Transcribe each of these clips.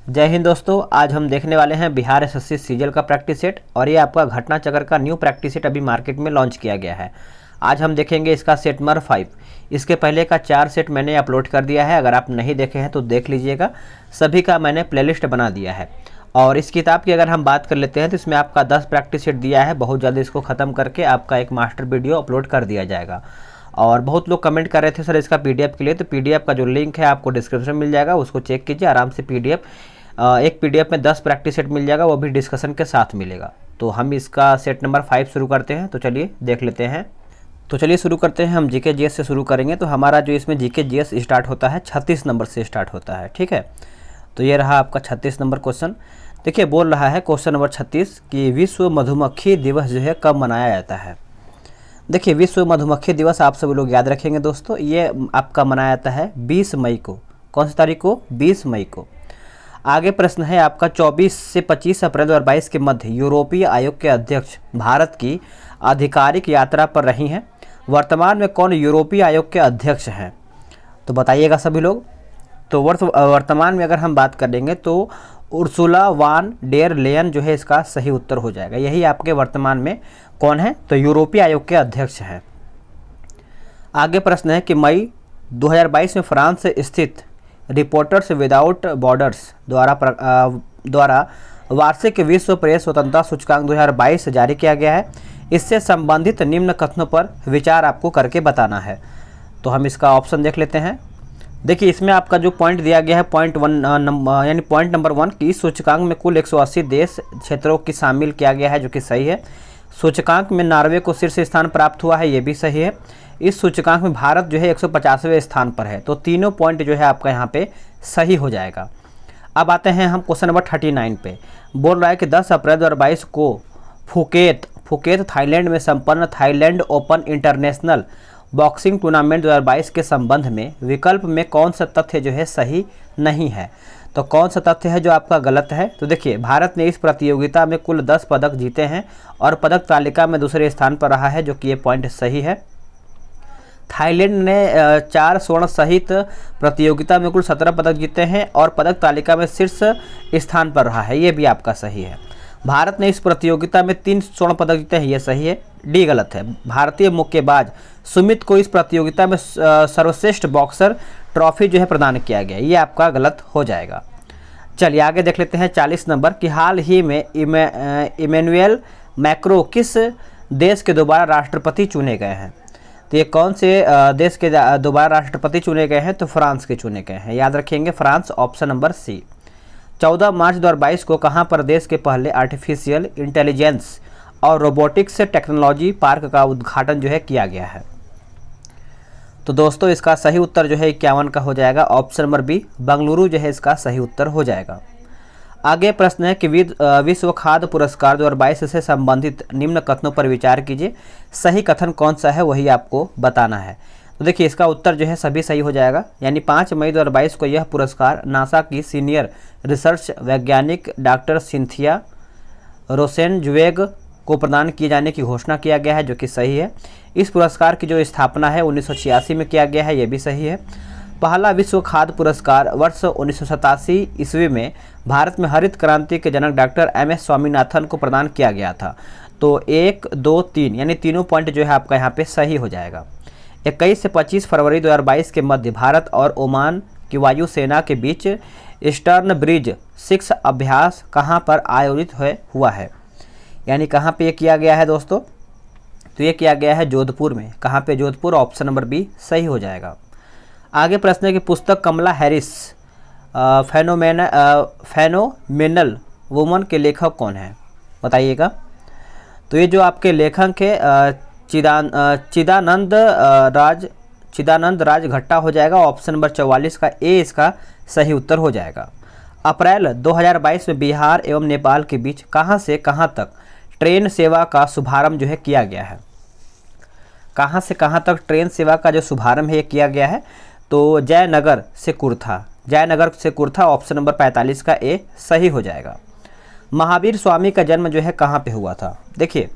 जय हिंद दोस्तों। आज हम देखने वाले हैं बिहार एसएससी सीजीएल का प्रैक्टिस सेट और ये आपका घटना चक्र का न्यू प्रैक्टिस सेट अभी मार्केट में लॉन्च किया गया है। आज हम देखेंगे इसका सेट नंबर 5। इसके पहले का 4 सेट मैंने अपलोड कर दिया है, अगर आप नहीं देखे हैं तो देख लीजिएगा। सभी का मैंने प्लेलिस्ट बना दिया है। और इस किताब की अगर हम बात कर लेते हैं तो इसमें आपका 10 प्रैक्टिस सेट दिया है। बहुत जल्द इसको ख़त्म करके आपका एक मास्टर वीडियो अपलोड कर दिया जाएगा। और बहुत लोग कमेंट कर रहे थे सर इसका पीडीएफ के लिए, तो पीडीएफ का जो लिंक है आपको डिस्क्रिप्शन में मिल जाएगा, उसको चेक कीजिए आराम से। एक पीडीएफ में 10 प्रैक्टिस सेट मिल जाएगा, वो भी डिस्कशन के साथ मिलेगा। तो हम इसका सेट नंबर 5 शुरू करते हैं। तो चलिए देख लेते हैं। तो चलिए शुरू करते हैं। हम जीके जीएस से शुरू करेंगे। तो हमारा जो इसमें जीके जीएस स्टार्ट होता है 36 नंबर से स्टार्ट होता है, ठीक है। तो ये रहा आपका 36 नंबर क्वेश्चन। देखिए बोल रहा है क्वेश्चन नंबर 36 कि विश्व मधुमक्खी दिवस जो है कब मनाया जाता है। देखिए विश्व मधुमक्खी दिवस आप सभी लोग याद रखेंगे दोस्तों, ये आपका मनाया जाता है 20 मई को। कौन सी तारीख को? 20 मई को। आगे प्रश्न है आपका 24 से 25 अप्रैल 2022 के मध्य यूरोपीय आयोग के अध्यक्ष भारत की आधिकारिक यात्रा पर रही हैं। वर्तमान में कौन यूरोपीय आयोग के अध्यक्ष हैं? तो बताइएगा सभी लोग। तो वर्तमान में अगर हम बात करेंगे तो उर्सुला वान डेर लेयन जो है इसका सही उत्तर हो जाएगा। यही आपके वर्तमान में कौन है? तो यूरोपीय आयोग के अध्यक्ष हैं। आगे प्रश्न है कि मई 2022 में फ्रांस से स्थित रिपोर्टर्स विदाउट बॉर्डर्स द्वारा वार्षिक विश्व प्रेस स्वतंत्रता सूचकांक 2022 जारी किया गया है। इससे संबंधित निम्न कथनों पर विचार आपको करके बताना है। तो हम इसका ऑप्शन देख लेते हैं। देखिए इसमें आपका जो पॉइंट दिया गया है पॉइंट नंबर 1 कि इस सूचकांक में कुल 180 देश क्षेत्रों की शामिल किया गया है, जो कि सही है। सूचकांक में नॉर्वे को शीर्ष स्थान प्राप्त हुआ है, ये भी सही है। इस सूचकांक में भारत जो है 150वें स्थान पर है। तो तीनों पॉइंट जो है आपका यहाँ पे सही हो जाएगा। अब आते हैं हम क्वेश्चन नंबर 39 पे। बोल रहा है कि 10 अप्रैल 2022 को फुकेत थाईलैंड में संपन्न Thailand open international boxing tournament 2022 के संबंध में विकल्प में कौन सा तथ्य जो है सही नहीं है। तो कौन सा तथ्य है जो आपका गलत है? तो देखिए भारत ने इस प्रतियोगिता में कुल 10 पदक जीते हैं और पदक तालिका में दूसरे स्थान पर रहा है, जो कि ये पॉइंट सही है। थाईलैंड ने 4 स्वर्ण सहित प्रतियोगिता में कुल 17 पदक जीते हैं और पदक तालिका में शीर्ष स्थान पर रहा है, ये भी आपका सही है। भारत ने इस प्रतियोगिता में 3 स्वर्ण पदक जीते हैं, ये सही है। डी गलत है। भारतीय मुक्केबाज सुमित को इस प्रतियोगिता में सर्वश्रेष्ठ बॉक्सर ट्रॉफी जो है प्रदान किया गया, ये आपका गलत हो जाएगा। चलिए आगे देख लेते हैं 40 नंबर कि हाल ही में इमैनुएल मैक्रो किस देश के दोबारा राष्ट्रपति चुने गए हैं। तो ये कौन से देश के दोबारा राष्ट्रपति चुने गए हैं? तो फ्रांस के चुने गए हैं, याद रखेंगे फ्रांस, ऑप्शन नंबर सी। 14 मार्च 2022 को कहां पर देश के पहले आर्टिफिशियल इंटेलिजेंस और रोबोटिक्स टेक्नोलॉजी पार्क का उद्घाटन जो है किया गया है। तो दोस्तों इसका सही उत्तर जो है 51 का हो जाएगा, ऑप्शन नंबर बी बंगलुरु जो है इसका सही उत्तर हो जाएगा। आगे प्रश्न है कि विश्व खाद्य पुरस्कार 2022 से संबंधित निम्न कथनों पर विचार कीजिए। सही कथन कौन सा है वही आपको बताना है। तो देखिए इसका उत्तर जो है सभी सही हो जाएगा। यानी 5 मई 2022 को यह पुरस्कार नासा की सीनियर रिसर्च वैज्ञानिक डॉक्टर सिंथिया रोसेनजुएग को प्रदान किए जाने की घोषणा किया गया है, जो कि सही है। इस पुरस्कार की जो स्थापना है 1986 में किया गया है, ये भी सही है। पहला विश्व खाद्य पुरस्कार वर्ष 1987 ईस्वी में भारत में हरित क्रांति के जनक डॉक्टर MS स्वामीनाथन को प्रदान किया गया था। तो 1, 2, 3 यानी तीनों पॉइंट जो है आपका यहाँ पे सही हो जाएगा। 21 से 25 फरवरी 2022 के मध्य भारत और ओमान की वायुसेना के बीच ईस्टर्न ब्रिज 6 अभ्यास कहाँ पर आयोजित हुआ है, यानी कहाँ पे ये किया गया है दोस्तों? तो ये किया गया है जोधपुर में। कहाँ पे? जोधपुर, ऑप्शन नंबर बी सही हो जाएगा। आगे प्रश्न है कि पुस्तक कमला हैरिस फेनोमेनल वुमन के लेखक कौन है, बताइएगा। तो ये जो आपके लेखक है चिदानंद राज घट्टा हो जाएगा, ऑप्शन नंबर 44 का ए इसका सही उत्तर हो जाएगा। अप्रैल 2022 में बिहार एवं नेपाल के बीच कहां से कहां तक ट्रेन सेवा का शुभारंभ जो है किया गया है। कहां से कहां तक ट्रेन सेवा का जो शुभारंभ है किया गया है? तो जयनगर से कुर्था, ऑप्शन नंबर 45 का ए सही हो जाएगा। महावीर स्वामी का जन्म जो है कहाँ पे हुआ था? देखिए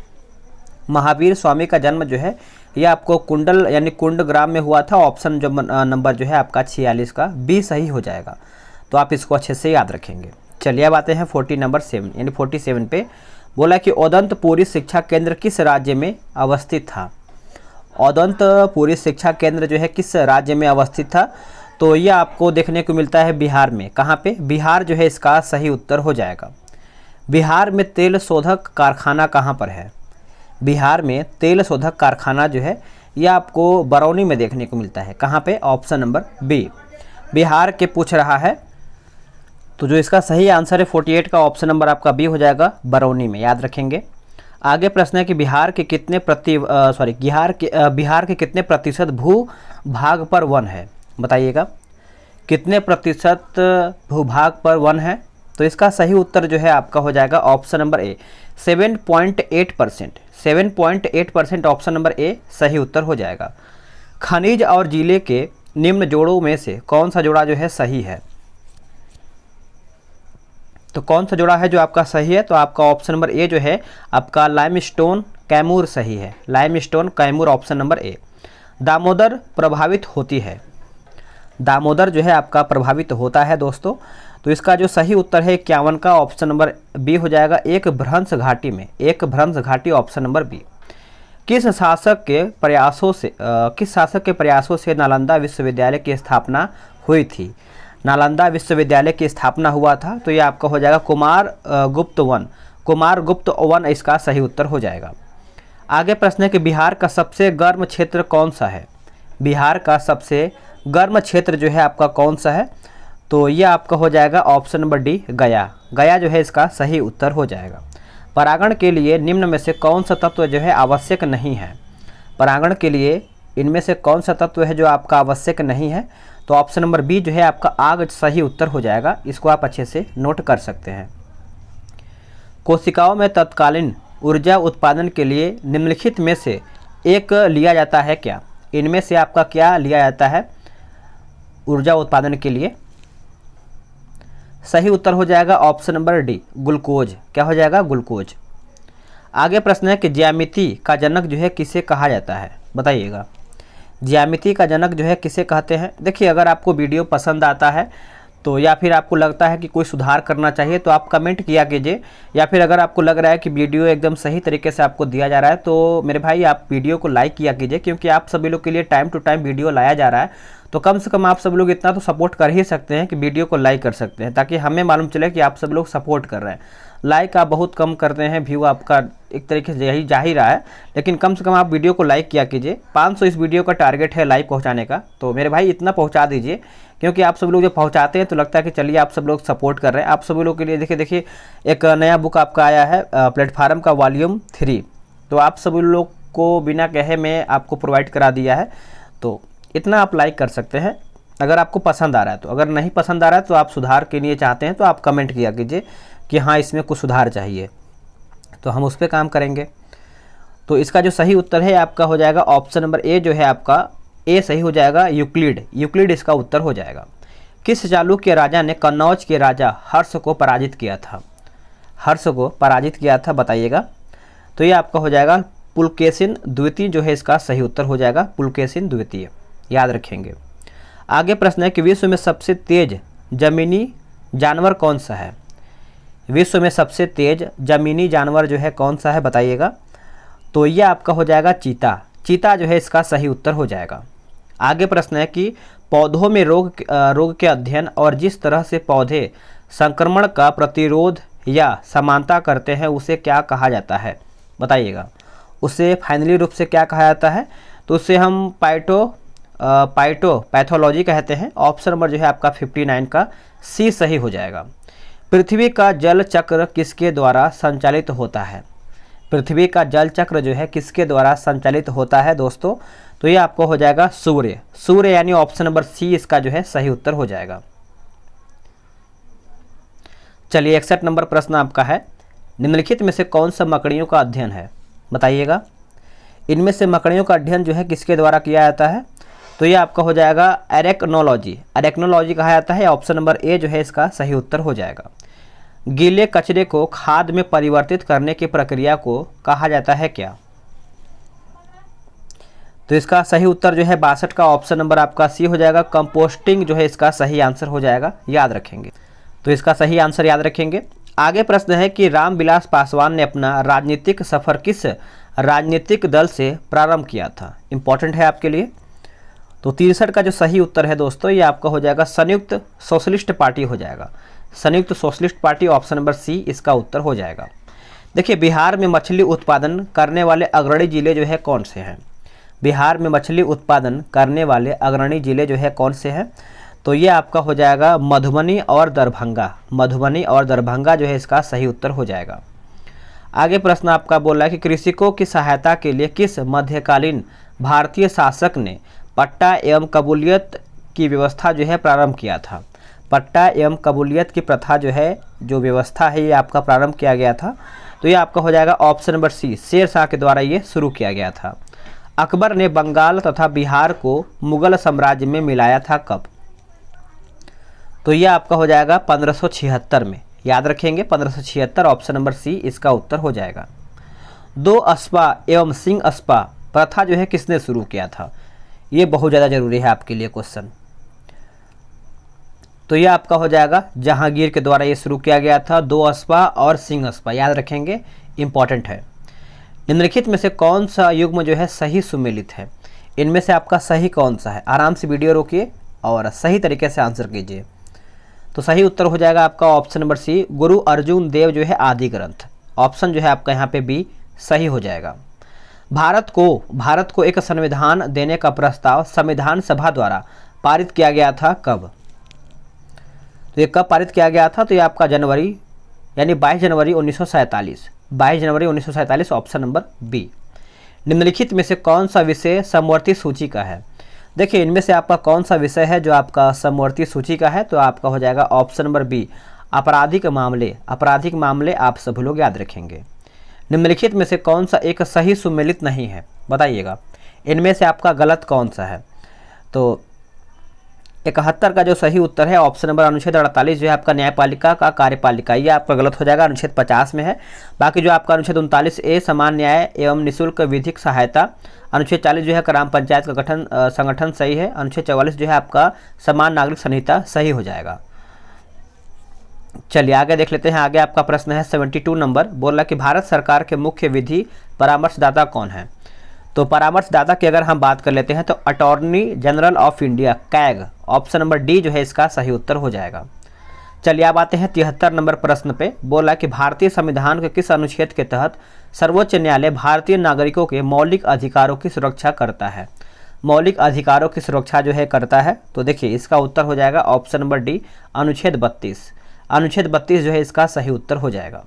महावीर स्वामी का जन्म जो है ये आपको कुंडल यानी कुंड ग्राम में हुआ था, ऑप्शन जो नंबर जो है आपका 46 का बी सही हो जाएगा। तो आप इसको अच्छे से याद रखेंगे। चलिए अब आते हैं 40 नंबर 7 यानी 47 पे। बोला कि औदंतपुरी शिक्षा केंद्र किस राज्य में अवस्थित था। औदंतपुरी शिक्षा केंद्र जो है किस राज्य में अवस्थित था, तो यह आपको देखने को मिलता है बिहार में। कहाँ पे? बिहार जो है इसका सही उत्तर हो जाएगा। बिहार में तेल शोधक कारखाना कहाँ पर है? बिहार में तेल शोधक कारखाना जो है यह आपको बरौनी में देखने को मिलता है। कहाँ पे? ऑप्शन नंबर बी, बिहार के पूछ रहा है, तो जो इसका सही आंसर है 48 का ऑप्शन नंबर आपका बी हो जाएगा, बरौनी में, याद रखेंगे। आगे प्रश्न है कि बिहार के कितने बिहार के कितने प्रतिशत भू भाग पर वन है? बताइएगा कितने प्रतिशत भूभाग पर वन है? तो इसका सही उत्तर जो है आपका हो जाएगा option number A, 7.8%। 7.8% option number A सही उत्तर हो जाएगा। खनिज और जिले के निम्न जोड़ों में से कौन सा जोड़ा जो है सही है? तो कौन सा जोड़ा है जो आपका सही है? तो आपका ऑप्शन नंबर ए जो है आपका लाइमस्टोन कैमूर सही है। Limestone Kaimur option number A. Damodar प्रभावित होती है। दामोदर जो है आपका प्रभावित होता है दोस्तों। तो इसका जो सही उत्तर है 51 का ऑप्शन नंबर बी हो जाएगा, एक भ्रंश घाटी में। एक भ्रंश घाटी ऑप्शन नंबर बी। किस शासक के प्रयासों से नालंदा विश्वविद्यालय की स्थापना हुई थी? नालंदा विश्वविद्यालय की स्थापना हुआ था, तो ये आपका हो जाएगा कुमार गुप्त वन इसका सही उत्तर हो जाएगा। आगे प्रश्न है कि बिहार का सबसे गर्म क्षेत्र कौन सा है? बिहार का सबसे गर्म क्षेत्र जो है आपका कौन सा है? तो ये आपका हो जाएगा ऑप्शन नंबर डी, गया। गया जो है इसका सही उत्तर हो जाएगा। परागण के लिए निम्न में से कौन सा तत्व जो है आवश्यक नहीं है? परागण के लिए इनमें से कौन सा तत्व है जो आपका आवश्यक नहीं है? तो ऑप्शन नंबर बी जो है आपका आग सही उत्तर हो जाएगा। इसको आप अच्छे से नोट कर सकते हैं। कोशिकाओं में तत्कालीन ऊर्जा उत्पादन के लिए निम्नलिखित में से एक लिया जाता है क्या? इनमें से आपका क्या लिया जाता है ऊर्जा उत्पादन के लिए? सही उत्तर हो जाएगा ऑप्शन नंबर डी, ग्लूकोज। क्या हो जाएगा? ग्लूकोज। आगे प्रश्न है कि ज्यामिति का जनक जो है किसे कहा जाता है? बताइएगा ज्यामिति का जनक जो है किसे कहते हैं? देखिए, अगर आपको वीडियो पसंद आता है तो या फिर आपको लगता है कि कोई सुधार करना चाहिए तो आप कमेंट किया कीजिए, या फिर अगर आपको लग रहा है कि वीडियो एकदम सही तरीके से आपको दिया जा रहा है तो मेरे भाई आप वीडियो को लाइक किया कीजिए, क्योंकि आप सभी लोग के लिए टाइम टू टाइम वीडियो लाया जा रहा है। तो कम से कम आप सब लोग इतना तो सपोर्ट कर ही सकते हैं कि वीडियो को लाइक कर सकते हैं, ताकि हमें मालूम चले कि आप सब लोग सपोर्ट कर रहे हैं। लाइक आप बहुत कम करते हैं, व्यू आपका एक तरीके से यही जा ही रहा है, लेकिन कम से कम आप वीडियो को लाइक किया कीजिए। 500 इस वीडियो का टारगेट है लाइक पहुंचाने का, तो मेरे भाई इतना पहुंचा दीजिए, क्योंकि आप सब लोग जब पहुंचाते हैं तो लगता है कि चलिए आप सब लोग सपोर्ट कर रहे हैं। आप सभी लोग के लिए देखिए एक नया बुक आपका आया है प्लेटफार्म का वॉल्यूम 3, तो आप सभी लोग को बिना कहे मैं आपको प्रोवाइड करा दिया है। तो इतना आप लाइक कर सकते हैं अगर आपको पसंद आ रहा है। तो अगर नहीं पसंद आ रहा है तो आप सुधार के लिए चाहते हैं तो आप कमेंट किया कीजिए कि हाँ इसमें कुछ सुधार चाहिए, तो हम उस पर काम करेंगे। तो इसका जो सही उत्तर है आपका हो जाएगा ऑप्शन नंबर ए जो है आपका ए सही हो जाएगा, यूक्लिड। यूक्लिड इसका उत्तर हो जाएगा। किस चालुक्य राजा ने कन्नौज के राजा हर्ष को पराजित किया था? हर्ष को पराजित किया था, बताइएगा। तो ये आपका हो जाएगा पुलकेशिन द्वितीय जो है इसका सही उत्तर हो जाएगा, पुलकेशिन द्वितीय, याद रखेंगे। आगे प्रश्न है कि विश्व में सबसे तेज जमीनी जानवर कौन सा है? विश्व में सबसे तेज जमीनी जानवर जो है कौन सा है, बताइएगा। तो यह आपका हो जाएगा चीता। चीता जो है इसका सही उत्तर हो जाएगा। आगे प्रश्न है कि पौधों में रोग के अध्ययन और जिस तरह से पौधे संक्रमण का प्रतिरोध या समानता करते हैं उसे क्या कहा जाता है, बताइएगा। उसे फाइनली रूप से क्या कहा जाता है? तो उसे हम पैथोलॉजी कहते हैं। ऑप्शन नंबर जो है आपका 59 का सी सही हो जाएगा। पृथ्वी का जल चक्र किसके द्वारा संचालित होता है? पृथ्वी का जल चक्र जो है किसके द्वारा संचालित होता है दोस्तों? तो ये आपको हो जाएगा सूर्य। सूर्य यानी ऑप्शन नंबर सी इसका जो है सही उत्तर हो जाएगा। चलिए 61 नंबर प्रश्न आपका है, निम्नलिखित में से कौन सा मकड़ियों का अध्ययन है, बताइएगा। इनमें से मकड़ियों का अध्ययन जो है किसके द्वारा किया जाता है? तो ये आपका हो जाएगा एरेक्नोलॉजी। एरेक्नोलॉजी कहा जाता है। ऑप्शन नंबर ए जो है इसका सही उत्तर हो जाएगा। गीले कचरे को खाद में परिवर्तित करने की प्रक्रिया को कहा जाता है क्या? तो इसका सही उत्तर जो है 62 का ऑप्शन नंबर आपका सी हो जाएगा। कंपोस्टिंग जो है इसका सही आंसर हो जाएगा, याद रखेंगे। तो इसका सही आंसर याद रखेंगे। आगे प्रश्न है कि रामविलास पासवान ने अपना राजनीतिक सफर किस राजनीतिक दल से प्रारंभ किया था? इंपॉर्टेंट है आपके लिए। तो 63 का जो सही उत्तर है दोस्तों, ये आपका हो जाएगा संयुक्त सोशलिस्ट पार्टी हो जाएगा। Samyukta Socialist Party, option number C इसका उत्तर हो जाएगा। देखिए, बिहार में मछली उत्पादन करने वाले अग्रणी जिले जो है कौन से हैं? बिहार में मछली उत्पादन करने वाले अग्रणी जिले जो है कौन से हैं? तो ये आपका हो जाएगा मधुबनी और दरभंगा। मधुबनी और दरभंगा जो है इसका सही उत्तर हो जाएगा। आगे प्रश्न आपका बोल रहा है कि कृषकों की सहायता के लिए किस मध्यकालीन भारतीय शासक ने पट्टा एवं कबूलियत की व्यवस्था जो है प्रारंभ किया था? पट्टा एवं कबूलियत की प्रथा जो है, जो व्यवस्था है, ये आपका प्रारंभ किया गया था। तो ये आपका हो जाएगा ऑप्शन नंबर सी, शेर शाह के द्वारा ये शुरू किया गया था। अकबर ने बंगाल तथा बिहार को मुगल साम्राज्य में मिलाया था कब? तो ये आपका हो जाएगा 1576 में, याद रखेंगे 1576, ऑप्शन नंबर सी इसका उत्तर हो जाएगा। दो अस्पा एवं सिंह अस्पा प्रथा जो है किसने शुरू किया था? ये बहुत ज़्यादा जरूरी है आपके लिए क्वेश्चन। तो ये आपका हो जाएगा जहांगीर के द्वारा ये शुरू किया गया था। दो अस्पा और सिंह अस्पा, याद रखेंगे, इंपॉर्टेंट है। निम्नलिखित में से कौन सा युग्म जो है सही सुमेलित है? इनमें से आपका सही कौन सा है? आराम से वीडियो रोकिए और सही तरीके से आंसर कीजिए। तो सही उत्तर हो जाएगा आपका ऑप्शन नंबर सी, गुरु अर्जुन देव जो है आदि ग्रंथ। ऑप्शन जो है आपका यहाँ पे बी सही हो जाएगा। भारत को एक संविधान देने का प्रस्ताव संविधान सभा द्वारा पारित किया गया था कब? तो ये कब पारित किया गया था? तो ये आपका जनवरी, यानी 22 जनवरी 1947। 22 जनवरी 1947, ऑप्शन नंबर बी। निम्नलिखित में से कौन सा विषय समवर्ती सूची का है? देखिए, इनमें से आपका कौन सा विषय है जो आपका समवर्ती सूची का है? तो आपका हो जाएगा ऑप्शन नंबर बी, आपराधिक मामले। आपराधिक मामले आप सभी लोग याद रखेंगे। निम्नलिखित में से कौन सा एक सही सुमेलित नहीं है? बताइएगा, इनमें से आपका गलत कौन सा है? तो 71 का जो सही उत्तर है ऑप्शन नंबर अनुच्छेद 48 जो है आपका न्यायपालिका का कार्यपालिका, ये आपका गलत हो जाएगा, अनुच्छेद 50 में है। बाकी जो आपका अनुच्छेद 39A समान न्याय एवं निःशुल्क विधिक सहायता, अनुच्छेद 40 जो है ग्राम पंचायत का गठन संगठन सही है। अनुच्छेद 44 जो है आपका समान नागरिक संहिता सही हो जाएगा। चलिए आगे देख लेते हैं। आगे आपका प्रश्न है 72 नंबर, बोल रहा कि भारत सरकार के मुख्य विधि परामर्शदाता कौन है? तो परामर्शदाता की अगर हम बात कर लेते हैं तो attorney general of India, CAG, option number D जो है इसका सही उत्तर हो जाएगा। चलिए अब आते हैं 73 नंबर प्रश्न पे। बोला कि भारतीय संविधान के किस अनुच्छेद के तहत सर्वोच्च न्यायालय भारतीय नागरिकों के मौलिक अधिकारों की सुरक्षा करता है? मौलिक अधिकारों की सुरक्षा जो है करता है, तो देखिए इसका उत्तर हो जाएगा ऑप्शन नंबर डी, अनुच्छेद 32। अनुच्छेद 32 जो है इसका सही उत्तर हो जाएगा।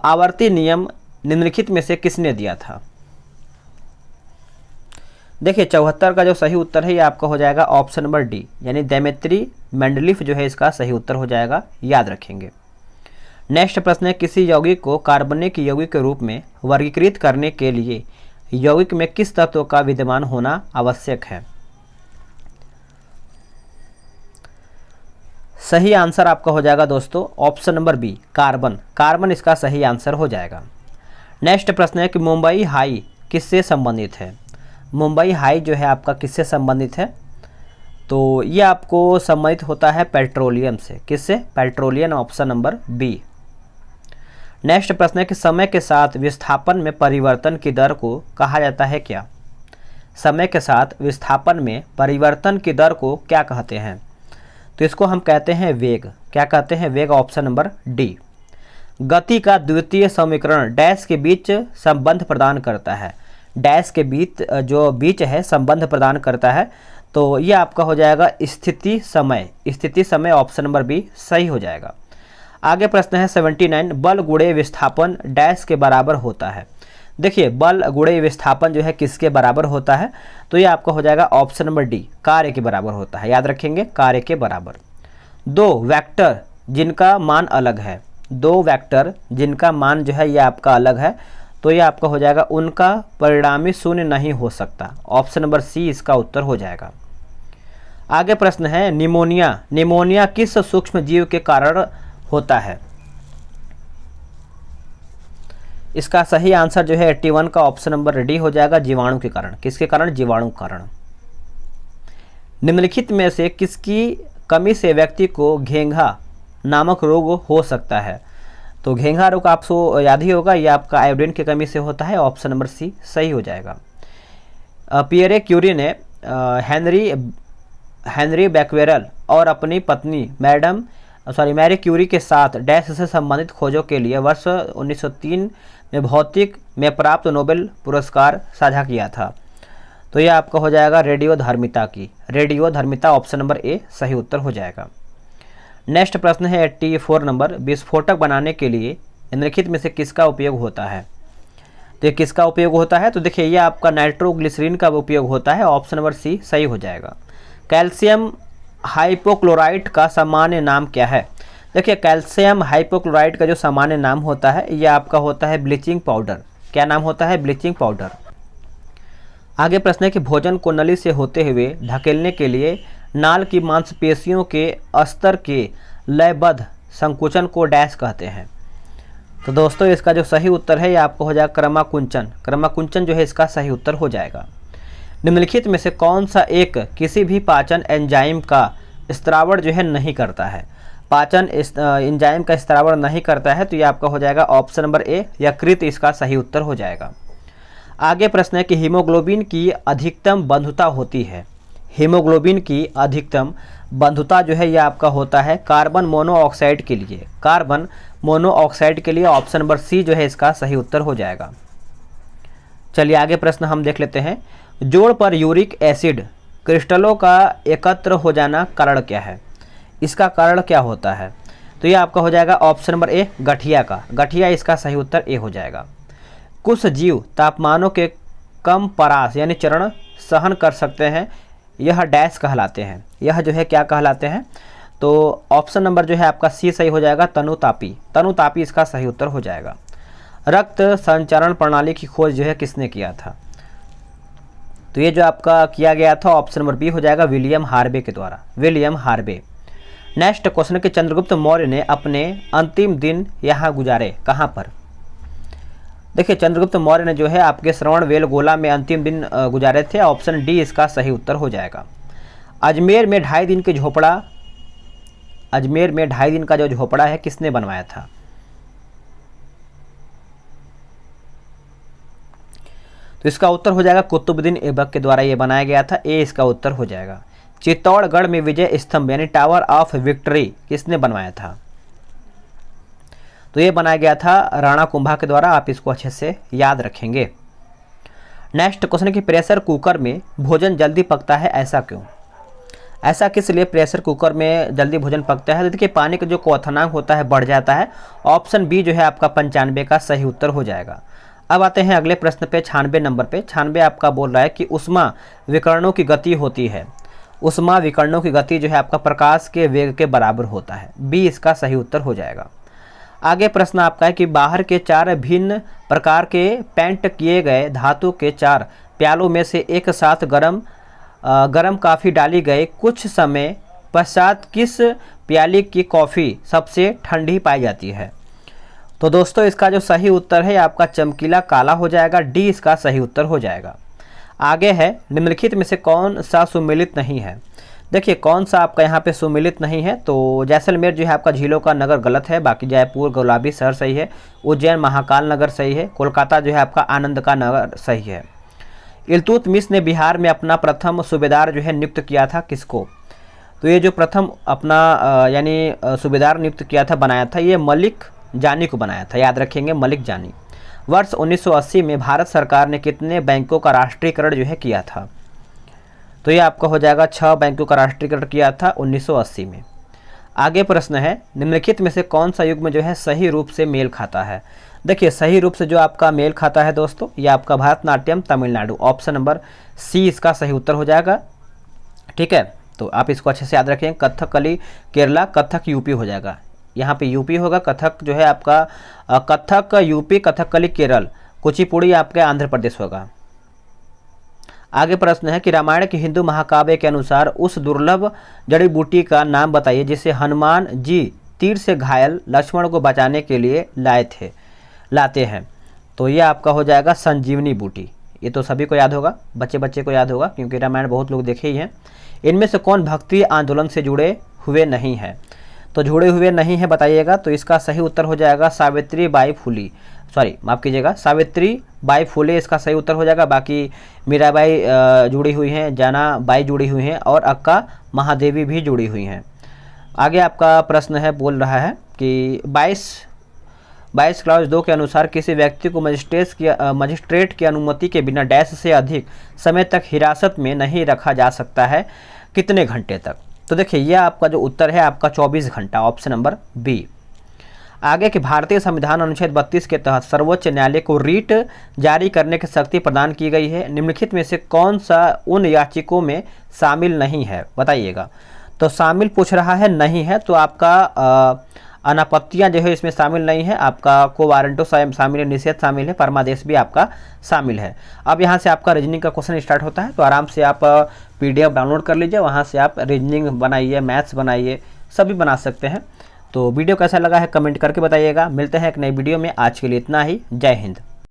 आवर्ती नियम निम्नलिखित में से किसने दिया था? देखिए 74 का जो सही उत्तर है ये आपका हो जाएगा ऑप्शन नंबर डी, यानी देमेत्री मेंडलीफ जो है इसका सही उत्तर हो जाएगा, याद रखेंगे। नेक्स्ट प्रश्न है, किसी यौगिक को कार्बनिक यौगिक के रूप में वर्गीकृत करने के लिए यौगिक में किस तत्व का विद्यमान होना आवश्यक है? सही आंसर आपका हो जाएगा दोस्तों option number B, carbon. Carbon इसका सही आंसर हो जाएगा। नेक्स्ट प्रश्न है कि मुंबई हाई किससे संबंधित है? मुंबई हाई जो है आपका किससे संबंधित है? तो ये आपको संबंधित होता है पेट्रोलियम से। किससे? Petroleum, option number B. Next प्रश्न है कि समय के साथ विस्थापन में परिवर्तन की दर को कहा जाता है क्या? समय के साथ विस्थापन में परिवर्तन की दर को क्या कहते हैं? तो इसको हम कहते हैं वेग। क्या कहते हैं? वेग, ऑप्शन नंबर डी। गति का द्वितीय समीकरण डैश के बीच संबंध प्रदान करता है। डैश के बीच जो बीच है संबंध प्रदान करता है, तो ये आपका हो जाएगा स्थिति समय। स्थिति समय, ऑप्शन नंबर बी सही हो जाएगा। आगे प्रश्न है 79, बल गुणे विस्थापन डैश के बराबर होता है। देखिए बल गुणे विस्थापन जो है किसके बराबर होता है? तो ये आपका हो जाएगा ऑप्शन नंबर डी, कार्य के बराबर होता है, याद रखेंगे, कार्य के बराबर। दो वेक्टर जिनका मान अलग है, दो वेक्टर जिनका मान जो है ये आपका अलग है, तो ये आपका हो जाएगा उनका परिणामी शून्य नहीं हो सकता। ऑप्शन नंबर सी इसका उत्तर हो जाएगा। आगे प्रश्न है निमोनिया। निमोनिया किस सूक्ष्म जीव के कारण होता है? इसका सही आंसर जो है 81 का ऑप्शन नंबर रेडी हो जाएगा, जीवाणु के कारण। किसके कारण? जीवाणु के कारण। निम्नलिखित में से किसकी कमी से व्यक्ति को घेंघा नामक रोग हो सकता है? तो घेंघा रोग आपको याद ही होगा, ये आपका आयोडीन की कमी से होता है। ऑप्शन नंबर सी सही हो जाएगा। पियरे क्यूरी ने हेनरी बैक्वेरल और अपनी पत्नी मैरी क्यूरी के साथ डैश से संबंधित खोजों के लिए वर्ष 1903 में भौतिक में प्राप्त नोबेल पुरस्कार साझा किया था। तो यह आपका हो जाएगा रेडियोधर्मिता। ऑप्शन नंबर ए सही उत्तर हो जाएगा। नेक्स्ट प्रश्न है 84 नंबर, विस्फोटक बनाने के लिए निम्नलिखित में से किसका उपयोग होता है? तो ये किसका उपयोग होता है? तो देखिए ये आपका नाइट्रोग्लिसरीन का उपयोग होता है। ऑप्शन नंबर सी सही हो जाएगा। कैल्शियम हाइपोक्लोराइट का सामान्य नाम क्या है? देखिए कैल्शियम हाइपोक्लोराइट का जो सामान्य नाम होता है यह आपका होता है ब्लीचिंग पाउडर। क्या नाम होता है? Bleaching powder. आगे प्रश्न है कि भोजन को नली से होते हुए धकेलने के लिए नाल की मांसपेशियों के अस्तर के लयबद्ध संकुचन को डैश कहते हैं। तो दोस्तों इसका जो सही उत्तर है ये आपको हो जाएगा क्रमाकुंचन। क्रमाकुंचन जो है इसका सही उत्तर हो जाएगा। निम्नलिखित में से कौन सा एक किसी भी पाचन एंजाइम का स्त्रावण जो है नहीं करता है? पाचन एंजाइम का स्त्रावण नहीं करता है, तो ये आपका हो जाएगा ऑप्शन नंबर ए यकृत, इसका सही उत्तर हो जाएगा। आगे प्रश्न है कि हीमोग्लोबिन की अधिकतम बंधुता होती है। हीमोग्लोबिन की अधिकतम बंधुता जो है यह आपका होता है कार्बन मोनोऑक्साइड के लिए। कार्बन मोनोऑक्साइड के लिए ऑप्शन नंबर सी जो है इसका सही उत्तर हो जाएगा। चलिए आगे प्रश्न हम देख लेते हैं। जोड़ पर यूरिक एसिड क्रिस्टलों का एकत्र हो जाना कारण क्या है? इसका कारण क्या होता है? तो ये आपका हो जाएगा ऑप्शन नंबर ए गठिया का। गठिया इसका सही उत्तर ए हो जाएगा। कुछ जीव तापमानों के कम परास यानी चरण सहन कर सकते हैं, यह डैश कहलाते हैं। यह जो है क्या कहलाते हैं? तो ऑप्शन नंबर जो है आपका सी सही हो जाएगा, तनुतापी। तनुतापी इसका सही उत्तर हो जाएगा। रक्त संचरण प्रणाली की खोज जो है किसने किया था? तो ये जो आपका किया गया था ऑप्शन नंबर बी हो जाएगा, विलियम हार्वे के द्वारा। William Harvey. नेक्स्ट क्वेश्चन कि चंद्रगुप्त मौर्य ने अपने अंतिम दिन यहाँ गुजारे, कहाँ पर? देखिए चंद्रगुप्त मौर्य ने जो है आपके श्रवणबेलगोला में अंतिम दिन गुजारे थे। ऑप्शन डी इसका सही उत्तर हो जाएगा। अजमेर में 2.5 दिन का जो झोपड़ा है किसने बनवाया था? तो इसका उत्तर हो जाएगा कुतुबुद्दीन ऐबक के द्वारा ये बनाया गया था। ए इसका उत्तर हो जाएगा। चित्तौड़गढ़ में विजय स्तंभ यानी टावर ऑफ विक्ट्री किसने बनवाया था? तो ये बनाया गया था राणा कुंभा के द्वारा। आप इसको अच्छे से याद रखेंगे। नेक्स्ट क्वेश्चन कि प्रेशर कुकर में भोजन जल्दी पकता है, ऐसा क्यों? ऐसा किस लिए प्रेशर कुकर में जल्दी भोजन पकता है? तो देखिए पानी का जो क्वथनांक होता है बढ़ जाता है। ऑप्शन बी जो है आपका 95 का सही उत्तर हो जाएगा। अब आते हैं अगले प्रश्न पे 96 नंबर पे। 96 आपका बोल रहा है कि उष्मा विकरणों की गति होती है। उष्मा विकरणों की गति जो है आपका प्रकाश के वेग के बराबर होता है। बी इसका सही उत्तर हो जाएगा। आगे प्रश्न आपका है कि बाहर के 4 भिन्न प्रकार के पेंट किए गए धातु के 4 प्यालों में से एक साथ गरम कॉफ़ी डाली गई, कुछ समय पश्चात किस प्याली की कॉफ़ी सबसे ठंडी पाई जाती है? तो दोस्तों इसका जो सही उत्तर है आपका चमकीला काला हो जाएगा। डी इसका सही उत्तर हो जाएगा। आगे है निम्नलिखित में से कौन सा सुमेलित नहीं है? देखिए कौन सा आपका यहाँ पे सुमेलित नहीं है? तो जैसलमेर जो है आपका झीलों का नगर गलत है। बाकी जयपुर गुलाबी शहर सही है। उज्जैन महाकाल नगर सही है। कोलकाता जो है आपका आनंद का नगर सही है। इल्तुतमिश ने बिहार में अपना प्रथम सूबेदार जो है नियुक्त किया था, किसको? तो ये जो प्रथम अपना यानी सूबेदार नियुक्त किया था, बनाया था, ये मलिक जानी को बनाया था। याद रखेंगे मलिक जानी। वर्ष 1980 में भारत सरकार ने कितने बैंकों का राष्ट्रीयकरण जो है किया था? तो ये आपका हो जाएगा 6 बैंकों का राष्ट्रीयकरण किया था 1980 में। आगे प्रश्न है निम्नलिखित में से कौन सा युग्म जो है सही रूप से मेल खाता है? देखिए सही रूप से जो आपका मेल खाता है दोस्तों ये आपका Bharatanatyam Tamil Nadu. Option number C इसका सही उत्तर हो जाएगा। ठीक है, तो आप इसको अच्छे से याद रखें। कथकली केरला, कथक यूपी हो जाएगा। यहाँ पे यूपी होगा। कथक जो है आपका कथक यूपी, कथकली केरल, कुचिपुड़ी आपके आंध्र प्रदेश होगा। आगे प्रश्न है कि रामायण के हिंदू महाकाव्य के अनुसार उस दुर्लभ जड़ी बूटी का नाम बताइए जिसे हनुमान जी तीर से घायल लक्ष्मण को बचाने के लिए लाते हैं। तो ये आपका हो जाएगा संजीवनी बूटी। ये तो सभी को याद होगा, बच्चे बच्चे को याद होगा, क्योंकि रामायण बहुत लोग देखे ही हैं। इनमें से कौन भक्ति आंदोलन से जुड़े हुए नहीं है? तो जुड़े हुए नहीं है बताइएगा। तो इसका सही उत्तर हो जाएगा सावित्री बाई फुले, सॉरी माफ़ कीजिएगा, सावित्री बाई फुले इसका सही उत्तर हो जाएगा। बाकी मीराबाई जुड़ी हुई हैं, जाना बाई जुड़ी हुई हैं और अक्का महादेवी भी जुड़ी हुई हैं। आगे आपका प्रश्न है, बोल रहा है कि 22 क्लॉज 2 के अनुसार किसी व्यक्ति को मजिस्ट्रेट की अनुमति के बिना डैश से अधिक समय तक हिरासत में नहीं रखा जा सकता है, कितने घंटे तक? तो देखिए यह आपका जो उत्तर है आपका 24 घंटा, ऑप्शन नंबर बी। आगे कि भारतीय संविधान अनुच्छेद 32 के तहत सर्वोच्च न्यायालय को रीट जारी करने की शक्ति प्रदान की गई है। निम्नलिखित में से कौन सा उन याचिकों में शामिल नहीं है बताइएगा। तो शामिल पूछ रहा है नहीं है, तो आपका अनापत्तियां जो है इसमें शामिल नहीं है, आपका को वारंटो शामिल है, निषेध शामिल है, परमादेश भी आपका शामिल है। अब यहाँ से आपका रीजनिंग का क्वेश्चन स्टार्ट होता है, तो आराम से आप PDF डाउनलोड कर लीजिए, वहाँ से आप रीजनिंग बनाइए, मैथ्स बनाइए, सभी बना सकते हैं। तो वीडियो कैसा लगा है कमेंट करके बताइएगा। मिलते हैं एक नई वीडियो में, आज के लिए इतना ही। जय हिंद।